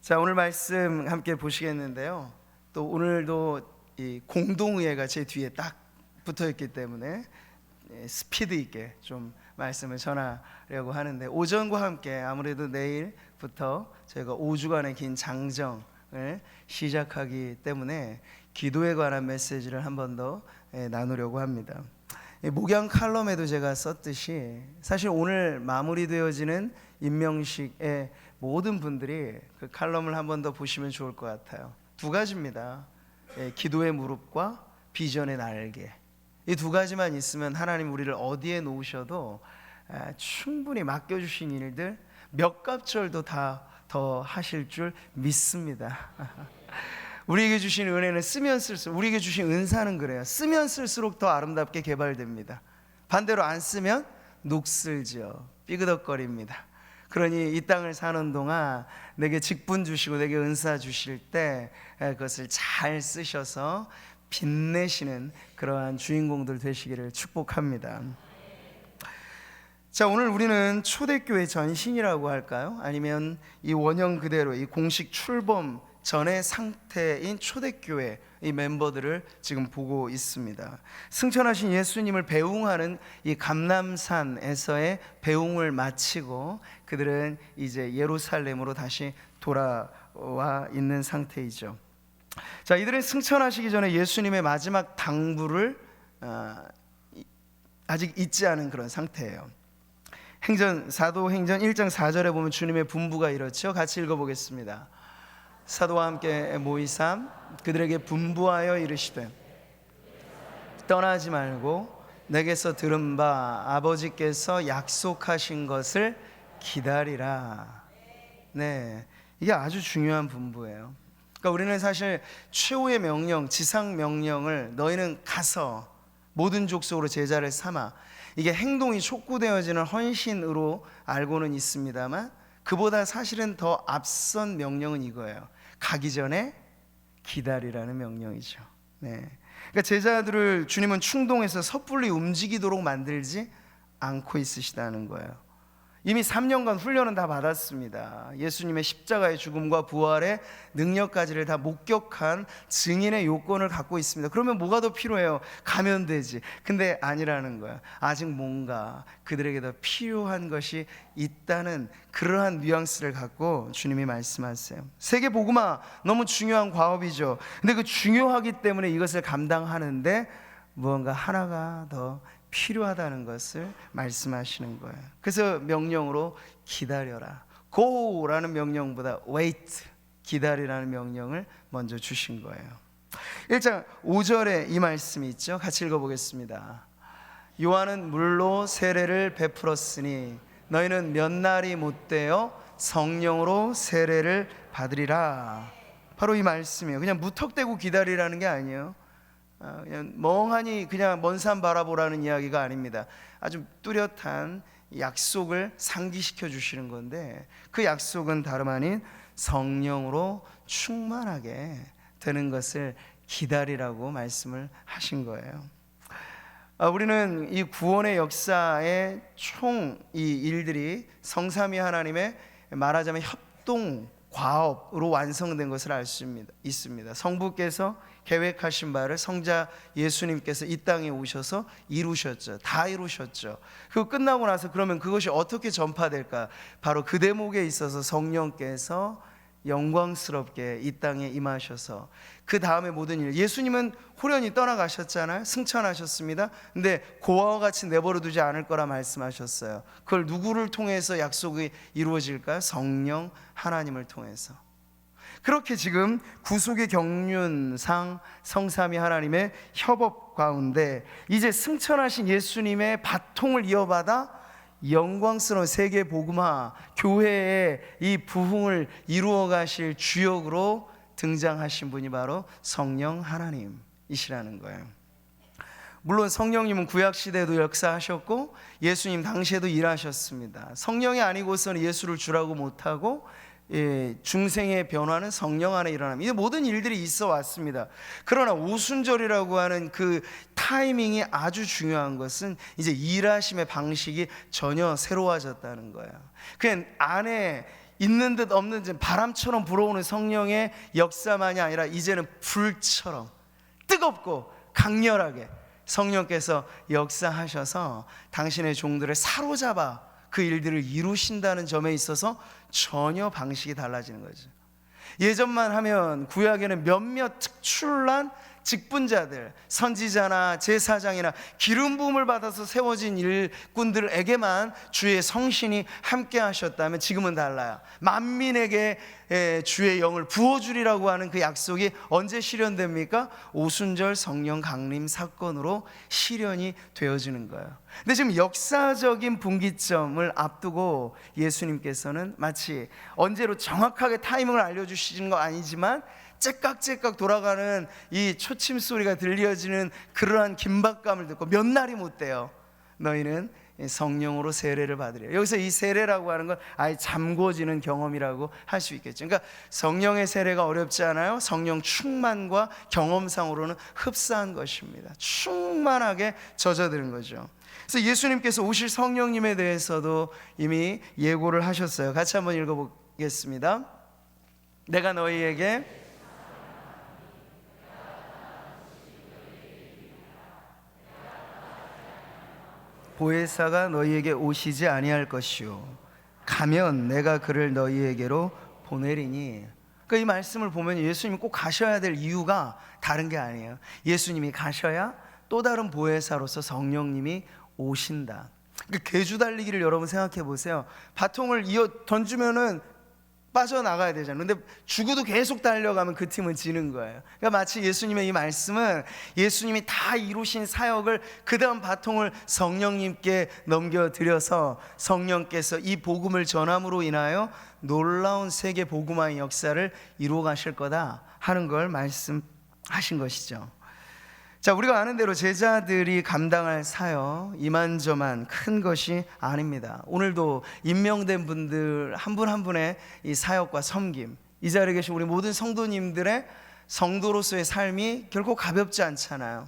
자, 오늘 말씀 함께 보시겠는데요. 또 오늘도 이 공동의회가 제 뒤에 딱 붙어있기 때문에 스피드 있게 좀 말씀을 전하려고 하는데, 오전과 함께 아무래도 내일부터 저희가 5주간의 긴 장정을 시작하기 때문에 기도에 관한 메시지를 한 번 더 나누려고 합니다. 목양 칼럼에도 제가 썼듯이 사실 오늘 마무리되어지는 임명식의 모든 분들이 그 칼럼을 한 번 더 보시면 좋을 것 같아요. 두 가지입니다. 기도의 무릎과 비전의 날개. 이 두 가지만 있으면 하나님 우리를 어디에 놓으셔도 충분히 맡겨주신 일들 몇 갑절도 다 더 하실 줄 믿습니다. 우리에게 주신 은혜는 쓰면 쓸수록, 우리에게 주신 은사는 그래요. 쓰면 쓸수록 더 아름답게 개발됩니다. 반대로 안 쓰면 녹슬죠. 삐그덕거립니다. 그러니 이 땅을 사는 동안 내게 직분 주시고 내게 은사 주실 때 그것을 잘 쓰셔서 빛내시는 그러한 주인공들 되시기를 축복합니다. 자, 오늘 우리는 초대교회 전신이라고 할까요? 아니면 이 원형 그대로 이 공식 출범 전의 상태인 초대교회 이 멤버들을 지금 보고 있습니다. 승천하신 예수님을 배웅하는 이 감람산에서의 배웅을 마치고 그들은 이제 예루살렘으로 다시 돌아와 있는 상태이죠. 자, 이들은 승천하시기 전에 예수님의 마지막 당부를 아직 잊지 않은 그런 상태예요. 사도행전 1장 4절에 보면 주님의 분부가 이렇죠. 같이 읽어보겠습니다. 사도와 함께 모이삼 그들에게 분부하여 이르시되 떠나지 말고 내게서 들은 바 아버지께서 약속하신 것을 기다리라. 네, 이게 아주 중요한 분부예요. 그러니까 우리는 사실 최후의 명령, 지상 명령을 너희는 가서 모든 족속으로 제자를 삼아, 이게 행동이 촉구되어지는 헌신으로 알고는 있습니다만 그보다 사실은 더 앞선 명령은 이거예요. 가기 전에 기다리라는 명령이죠. 네. 그러니까 제자들을 주님은 충동해서 섣불리 움직이도록 만들지 않고 있으시다는 거예요. 이미 3년간 훈련은 다 받았습니다. 예수님의 십자가의 죽음과 부활의 능력까지를 다 목격한 증인의 요건을 갖고 있습니다. 그러면 뭐가 더 필요해요? 가면 되지. 근데 아니라는 거야. 아직 뭔가 그들에게 더 필요한 것이 있다는 그러한 뉘앙스를 갖고 주님이 말씀하세요. 세계 복음화 너무 중요한 과업이죠. 근데 그 중요하기 때문에 이것을 감당하는데 무언가 하나가 더 필요하다는 것을 말씀하시는 거예요. 그래서 명령으로 기다려라. Go라는 명령보다 wait, 기다리라는 명령을 먼저 주신 거예요. 1장 5절에 이 말씀이 있죠. 같이 읽어보겠습니다. 요한은 물로 세례를 베풀었으니 너희는 몇 날이 못되어 성령으로 세례를 받으리라. 바로 이 말씀이에요. 그냥 무턱대고 기다리라는 게 아니에요. 그냥 멍하니 그냥 먼 산 바라보라는 이야기가 아닙니다. 아주 뚜렷한 약속을 상기시켜 주시는 건데, 그 약속은 다름 아닌 성령으로 충만하게 되는 것을 기다리라고 말씀을 하신 거예요. 우리는 이 구원의 역사의 총 이 일들이 성삼위 하나님의 말하자면 협동 과업으로 완성된 것을 알 수 있습니다. 성부께서 계획하신 바를 성자 예수님께서 이 땅에 오셔서 이루셨죠. 다 이루셨죠. 그거 끝나고 나서 그러면 그것이 어떻게 전파될까? 바로 그 대목에 있어서 성령께서 영광스럽게 이 땅에 임하셔서 그 다음에 모든 일, 예수님은 호련히 떠나가셨잖아요. 승천하셨습니다. 근데 고아와 같이 내버려 두지 않을 거라 말씀하셨어요. 그걸 누구를 통해서 약속이 이루어질까요? 성령 하나님을 통해서. 그렇게 지금 구속의 경륜상 성삼위 하나님의 협업 가운데 이제 승천하신 예수님의 바통을 이어받아 영광스러운 세계 복음화 교회의 이 부흥을 이루어 가실 주역으로 등장하신 분이 바로 성령 하나님이시라는 거예요. 물론 성령님은 구약시대에도 역사하셨고 예수님 당시에도 일하셨습니다. 성령이 아니고서는 예수를 주라고 못하고 중생의 변화는 성령 안에 일어납니다. 이 모든 일들이 있어 왔습니다. 그러나 오순절이라고 하는 그 타이밍이 아주 중요한 것은 이제 일하심의 방식이 전혀 새로워졌다는 거예요. 그 안에 있는 듯 없는 듯 바람처럼 불어오는 성령의 역사만이 아니라 이제는 불처럼 뜨겁고 강렬하게 성령께서 역사하셔서 당신의 종들을 사로잡아 그 일들을 이루신다는 점에 있어서 전혀 방식이 달라지는 거죠. 예전만 하면 구약에는 몇몇 특출난 직분자들, 선지자나 제사장이나 기름 부음을 받아서 세워진 일꾼들에게만 주의 성신이 함께 하셨다면 지금은 달라요. 만민에게 주의 영을 부어주리라고 하는 그 약속이 언제 실현됩니까? 오순절 성령 강림 사건으로 실현이 되어지는 거예요. 근데 지금 역사적인 분기점을 앞두고 예수님께서는 마치 언제로 정확하게 타이밍을 알려주시는 거 아니지만 째깍째깍 돌아가는 이 초침 소리가 들려지는 그러한 긴박감을 듣고 몇 날이 못 돼요. 너희는 성령으로 세례를 받으리라. 여기서 이 세례라고 하는 건 아예 잠궈지는 경험이라고 할 수 있겠죠. 그러니까 성령의 세례가 어렵지 않아요. 성령 충만과 경험상으로는 흡사한 것입니다. 충만하게 젖어드는 거죠. 그래서 예수님께서 오실 성령님에 대해서도 이미 예고를 하셨어요. 같이 한번 읽어보겠습니다. 내가 너희에게 보혜사가 너희에게 오시지 아니할 것이요 가면 내가 그를 너희에게로 보내리니. 그러니까 이 말씀을 보면 예수님이 꼭 가셔야 될 이유가 다른 게 아니에요. 예수님이 가셔야 또 다른 보혜사로서 성령님이 오신다. 그러니까 개주 달리기를 여러분 생각해 보세요. 바통을 이어 던지면은 빠져나가야 되잖아요. 근데 죽어도 계속 달려가면 그 팀은 지는 거예요. 그러니까 마치 예수님의 이 말씀은 예수님이 다 이루신 사역을 그 다음 바통을 성령님께 넘겨드려서 성령께서 이 복음을 전함으로 인하여 놀라운 세계 복음화의 역사를 이루어 가실 거다 하는 걸 말씀하신 것이죠. 자, 우리가 아는 대로 제자들이 감당할 사역 이만저만 큰 것이 아닙니다. 오늘도 임명된 분들 한 분 한 분의 이 사역과 섬김, 이 자리에 계신 우리 모든 성도님들의 성도로서의 삶이 결코 가볍지 않잖아요.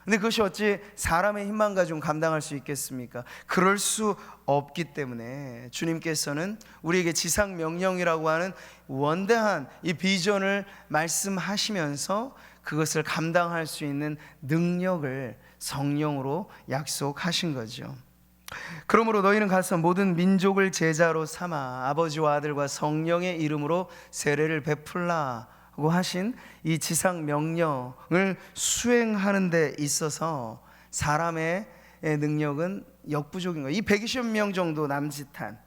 근데 그것이 어찌 사람의 힘만 가지고 감당할 수 있겠습니까? 그럴 수 없기 때문에 주님께서는 우리에게 지상 명령이라고 하는 원대한 이 비전을 말씀하시면서 그것을 감당할 수 있는 능력을 성령으로 약속하신 거죠. 그러므로 너희는 가서 모든 민족을 제자로 삼아 아버지와 아들과 성령의 이름으로 세례를 베풀라고 하신 이 지상 명령을 수행하는 데 있어서 사람의 능력은 역부족인 거예요. 이 120명 정도 남짓한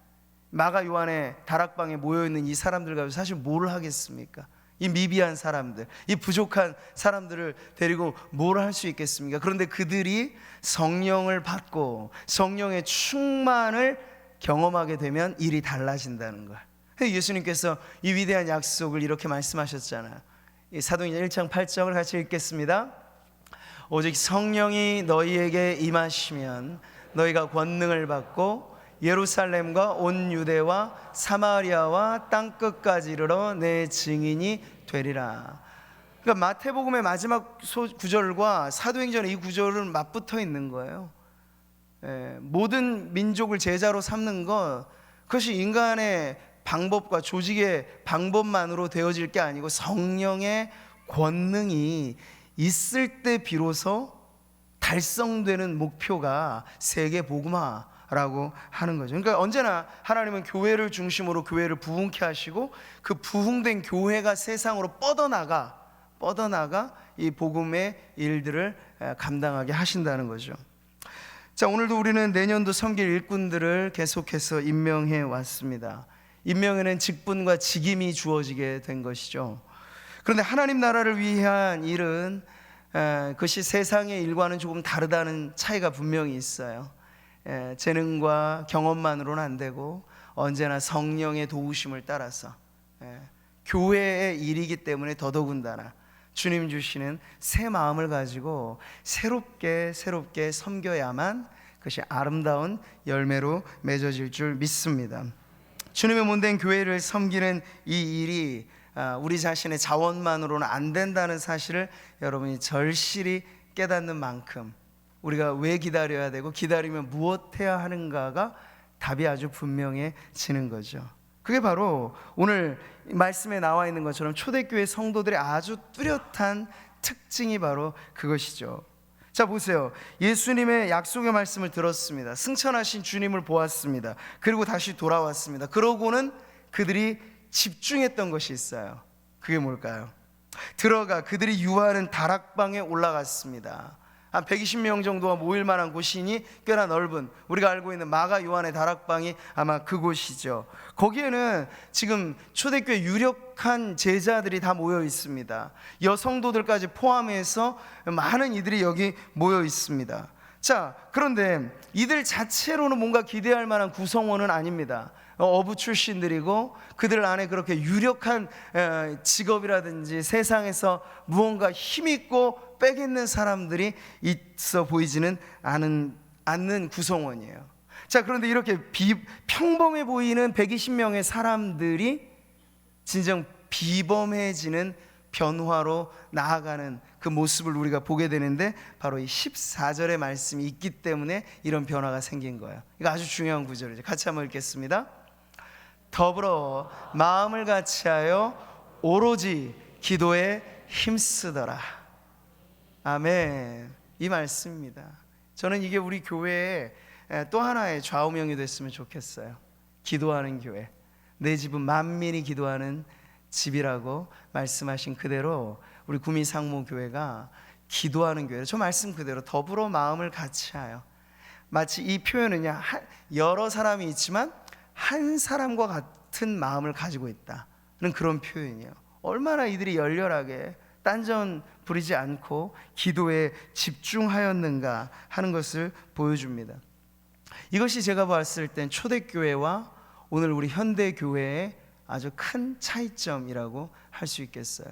마가 요한의 다락방에 모여있는 이 사람들 가지고 사실 뭘 하겠습니까? 이 미비한 사람들, 이 부족한 사람들을 데리고 뭘 할 수 있겠습니까? 그런데 그들이 성령을 받고 성령의 충만을 경험하게 되면 일이 달라진다는 거예요. 예수님께서 이 위대한 약속을 이렇게 말씀하셨잖아요. 사도행전 1장 8절을 같이 읽겠습니다. 오직 성령이 너희에게 임하시면 너희가 권능을 받고 예루살렘과 온 유대와 사마리아와 땅끝까지 이르러 내 증인이 되리라. 그러니까 마태복음의 마지막 구절과 사도행전의 이 구절은 맞붙어 있는 거예요. 모든 민족을 제자로 삼는 것, 그것이 인간의 방법과 조직의 방법만으로 되어질 게 아니고 성령의 권능이 있을 때 비로소 달성되는 목표가 세계 복음화라고 하는 거죠. 그러니까 언제나 하나님은 교회를 중심으로 교회를 부흥케 하시고 그 부흥된 교회가 세상으로 뻗어나가 이 복음의 일들을 감당하게 하신다는 거죠. 자, 오늘도 우리는 내년도 섬길 일꾼들을 계속해서 임명해 왔습니다. 임명에는 직분과 직임이 주어지게 된 것이죠. 그런데 하나님 나라를 위한 일은 그것이 세상의 일과는 조금 다르다는 차이가 분명히 있어요. 재능과 경험만으로는 안 되고 언제나 성령의 도우심을 따라서 교회의 일이기 때문에 더더군다나 주님 주시는 새 마음을 가지고 새롭게 섬겨야만 그것이 아름다운 열매로 맺어질 줄 믿습니다. 주님의 몸된 교회를 섬기는 이 일이 우리 자신의 자원만으로는 안 된다는 사실을 여러분이 절실히 깨닫는 만큼 우리가 왜 기다려야 되고 기다리면 무엇 해야 하는가가 답이 아주 분명해지는 거죠. 그게 바로 오늘 말씀에 나와 있는 것처럼 초대교회 성도들의 아주 뚜렷한 특징이 바로 그것이죠. 자, 보세요. 예수님의 약속의 말씀을 들었습니다. 승천하신 주님을 보았습니다. 그리고 다시 돌아왔습니다. 그러고는 그들이 집중했던 것이 있어요. 그게 뭘까요? 들어가 그들이 유하는 다락방에 올라갔습니다. 한 120명 정도가 모일 만한 곳이니 꽤나 넓은, 우리가 알고 있는 마가 요한의 다락방이 아마 그곳이죠. 거기에는 지금 초대교회 유력한 제자들이 다 모여 있습니다. 여성도들까지 포함해서 많은 이들이 여기 모여 있습니다. 자, 그런데 이들 자체로는 뭔가 기대할 만한 구성원은 아닙니다. 어부 출신들이고 그들 안에 그렇게 유력한 직업이라든지 세상에서 무언가 힘있고 빼겠는 사람들이 있어 보이지는 않는 구성원이에요. 자, 그런데 이렇게 평범해 보이는 120명의 사람들이 진정 비범해지는 변화로 나아가는 그 모습을 우리가 보게 되는데, 바로 이 14절의 말씀이 있기 때문에 이런 변화가 생긴 거예요. 이거 아주 중요한 구절이죠. 같이 한번 읽겠습니다. 더불어 마음을 같이하여 오로지 기도에 힘쓰더라. 아멘. 이 말씀입니다. 저는 이게 우리 교회의 또 하나의 좌우명이 됐으면 좋겠어요. 기도하는 교회. 내 집은 만민이 기도하는 집이라고 말씀하신 그대로 우리 구미상무교회가 기도하는 교회로, 저 말씀 그대로 더불어 마음을 같이하여, 마치 이 표현은요, 여러 사람이 있지만 한 사람과 같은 마음을 가지고 있다는 그런 표현이에요. 얼마나 이들이 열렬하게 딴전 부리지 않고 기도에 집중하였는가 하는 것을 보여줍니다. 이것이 제가 봤을 땐 초대교회와 오늘 우리 현대교회의 아주 큰 차이점이라고 할 수 있겠어요.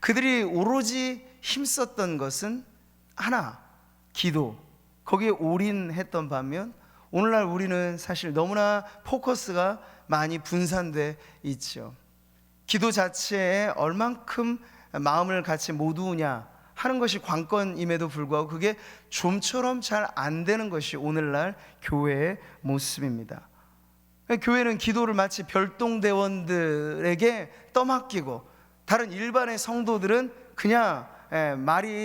그들이 오로지 힘썼던 것은 하나, 기도, 거기에 올인했던 반면 오늘날 우리는 사실 너무나 포커스가 많이 분산돼 있죠. 기도 자체에 얼만큼 마음을 같이 모두냐 하는 것이 관건임에도 불구하고 그게 좀처럼 잘 안 되는 것이 오늘날 교회의 모습입니다. 교회는 기도를 마치 별동대원들에게 떠맡기고 다른 일반의 성도들은 그냥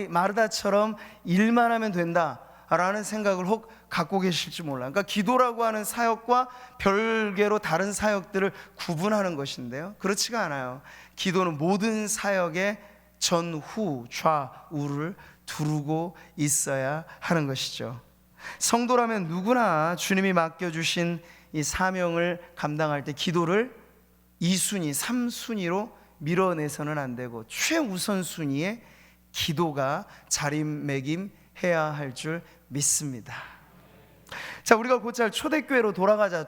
마르다처럼 일만 하면 된다라는 생각을 혹 갖고 계실지 몰라요. 그러니까 기도라고 하는 사역과 별개로 다른 사역들을 구분하는 것인데요, 그렇지가 않아요. 기도는 모든 사역의 전후 좌우를 두르고 있어야 하는 것이죠. 성도라면 누구나 주님이 맡겨주신 이 사명을 감당할 때 기도를 2순위, 3순위로 밀어내서는 안 되고 최우선순위에 기도가 자리매김해야 할 줄 믿습니다. 자, 우리가 곧잘 초대교회로 돌아가자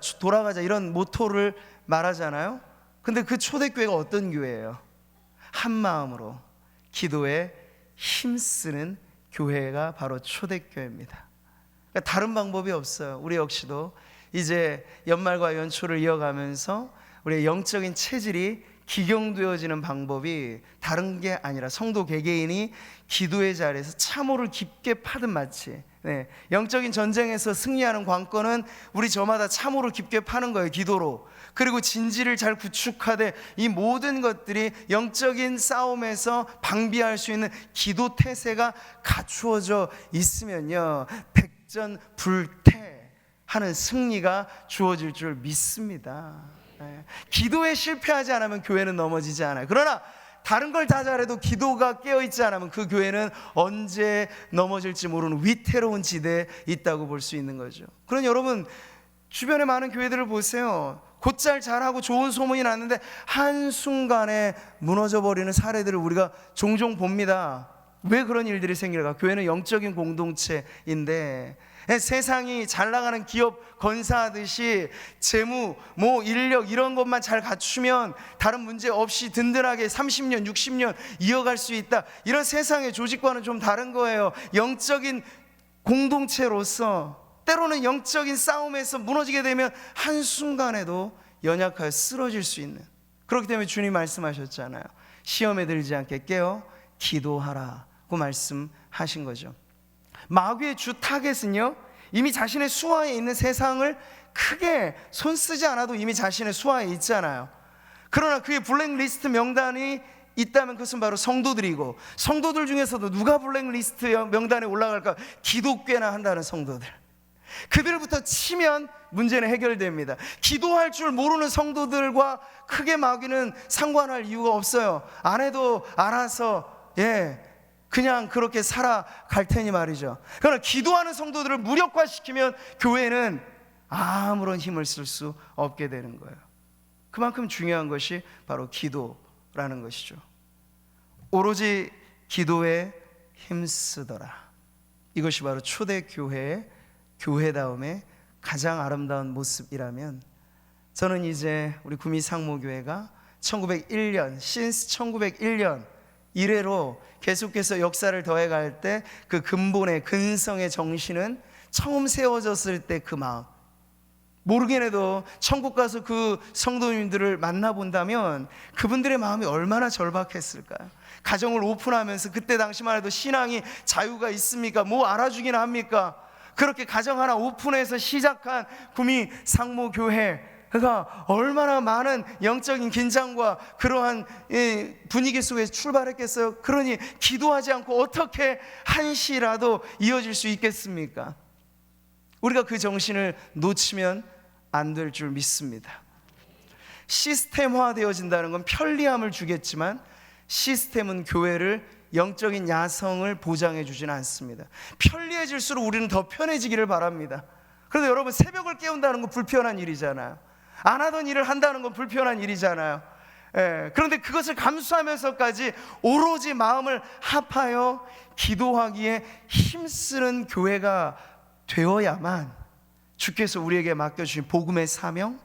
이런 모토를 말하잖아요. 근데 그 초대교회가 어떤 교회예요? 한 마음으로 기도에 힘쓰는 교회가 바로 초대교회입니다. 그러니까 다른 방법이 없어요. 우리 역시도 이제 연말과 연초를 이어가면서 우리의 영적인 체질이 기경되어지는 방법이 다른 게 아니라 성도 개개인이 기도의 자리에서 참호를 깊게 파든 마치, 영적인 전쟁에서 승리하는 관건은 우리 저마다 참호를 깊게 파는 거예요. 기도로. 그리고 진지를 잘 구축하되 이 모든 것들이 영적인 싸움에서 방비할 수 있는 기도 태세가 갖추어져 있으면요, 백전불태하는 승리가 주어질 줄 믿습니다. 기도에 실패하지 않으면 교회는 넘어지지 않아요. 그러나 다른 걸 다 잘해도 기도가 깨어있지 않으면 그 교회는 언제 넘어질지 모르는 위태로운 지대에 있다고 볼 수 있는 거죠. 그러니 여러분, 주변의 많은 교회들을 보세요. 곧잘 잘하고 좋은 소문이 났는데 한순간에 무너져버리는 사례들을 우리가 종종 봅니다. 왜 그런 일들이 생길까? 교회는 영적인 공동체인데 세상이 잘 나가는 기업 건사하듯이 재무, 인력 이런 것만 잘 갖추면 다른 문제 없이 든든하게 30년, 60년 이어갈 수 있다, 이런 세상의 조직과는 좀 다른 거예요. 영적인 공동체로서 때로는 영적인 싸움에서 무너지게 되면 한순간에도 연약하여 쓰러질 수 있는, 그렇기 때문에 주님 말씀하셨잖아요. 시험에 들지 않게 깨어 기도하라고 말씀하신 거죠. 마귀의 주 타겟은요, 이미 자신의 수하에 있는 세상을 크게 손 쓰지 않아도 이미 자신의 수하에 있잖아요. 그러나 그의 블랙리스트 명단이 있다면 그것은 바로 성도들이고, 성도들 중에서도 누가 블랙리스트 명단에 올라갈까? 기독교나 한다는 성도들. 그들부터 치면 문제는 해결됩니다. 기도할 줄 모르는 성도들과 크게 마귀는 상관할 이유가 없어요. 안 해도 알아서 그냥 그렇게 살아갈 테니 말이죠. 그러나 기도하는 성도들을 무력화시키면 교회는 아무런 힘을 쓸 수 없게 되는 거예요. 그만큼 중요한 것이 바로 기도라는 것이죠. 오로지 기도에 힘쓰더라. 이것이 바로 초대교회의 교회다움의 가장 아름다운 모습이라면, 저는 이제 우리 구미상모교회가 1901년, 신스 1901년 이래로 계속해서 역사를 더해갈 때 그 근본의 근성의 정신은 처음 세워졌을 때 그 마음, 모르긴 해도 천국 가서 그 성도님들을 만나본다면 그분들의 마음이 얼마나 절박했을까요? 가정을 오픈하면서 그때 당시만 해도 신앙이 자유가 있습니까? 뭐 알아주기나 합니까? 그렇게 가정 하나 오픈해서 시작한 구미 상모교회가 얼마나 많은 영적인 긴장과 그러한 분위기 속에서 출발했겠어요? 그러니 기도하지 않고 어떻게 한시라도 이어질 수 있겠습니까? 우리가 그 정신을 놓치면 안 될 줄 믿습니다. 시스템화되어진다는 건 편리함을 주겠지만 시스템은 교회를, 영적인 야성을 보장해 주지는 않습니다. 편리해질수록 우리는 더 편해지기를 바랍니다. 그래서 여러분, 새벽을 깨운다는 건 불편한 일이잖아요. 안 하던 일을 한다는 건 불편한 일이잖아요. 그런데 그것을 감수하면서까지 오로지 마음을 합하여 기도하기에 힘쓰는 교회가 되어야만 주께서 우리에게 맡겨주신 복음의 사명,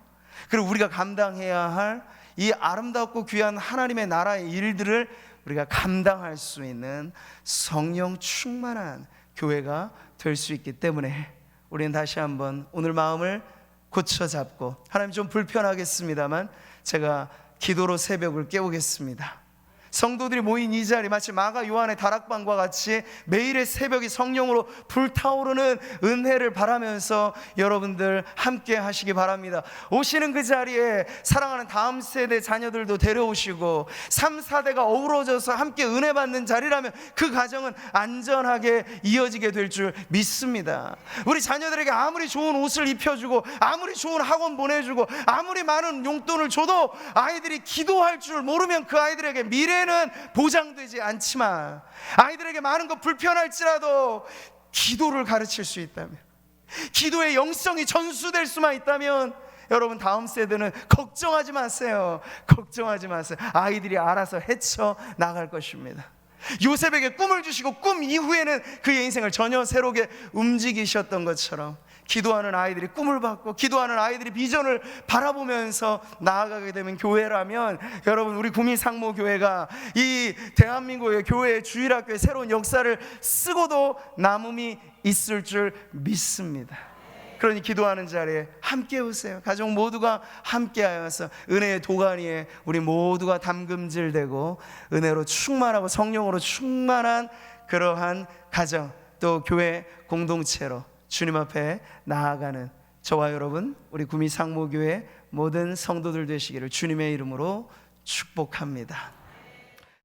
그리고 우리가 감당해야 할 이 아름답고 귀한 하나님의 나라의 일들을 우리가 감당할 수 있는 성령 충만한 교회가 될 수 있기 때문에 우리는 다시 한번 오늘 마음을 고쳐 잡고, 하나님 좀 불편하겠습니다만 제가 기도로 새벽을 깨우겠습니다. 성도들이 모인 이 자리, 마치 마가 요한의 다락방과 같이 매일의 새벽이 성령으로 불타오르는 은혜를 바라면서 여러분들 함께 하시기 바랍니다. 오시는 그 자리에 사랑하는 다음 세대 자녀들도 데려오시고 3, 4대가 어우러져서 함께 은혜 받는 자리라면 그 가정은 안전하게 이어지게 될 줄 믿습니다. 우리 자녀들에게 아무리 좋은 옷을 입혀주고 아무리 좋은 학원 보내주고 아무리 많은 용돈을 줘도 아이들이 기도할 줄 모르면 그 아이들에게 미래는 보장되지 않지만, 아이들에게 많은 것 불편할지라도 기도를 가르칠 수 있다면, 기도의 영성이 전수될 수만 있다면, 여러분 다음 세대는 걱정하지 마세요. 걱정하지 마세요. 아이들이 알아서 헤쳐 나갈 것입니다. 요셉에게 꿈을 주시고 꿈 이후에는 그의 인생을 전혀 새롭게 움직이셨던 것처럼 기도하는 아이들이 꿈을 받고 기도하는 아이들이 비전을 바라보면서 나아가게 되면 교회라면, 여러분 우리 구미상모교회가 이 대한민국의 교회의 주일학교의 새로운 역사를 쓰고도 남음이 있을 줄 믿습니다. 그러니 기도하는 자리에 함께 오세요. 가족 모두가 함께하여서 은혜의 도가니에 우리 모두가 담금질되고 은혜로 충만하고 성령으로 충만한 그러한 가정, 또 교회 공동체로 주님 앞에 나아가는 저와 여러분, 우리 구미상모교회 모든 성도들 되시기를 주님의 이름으로 축복합니다.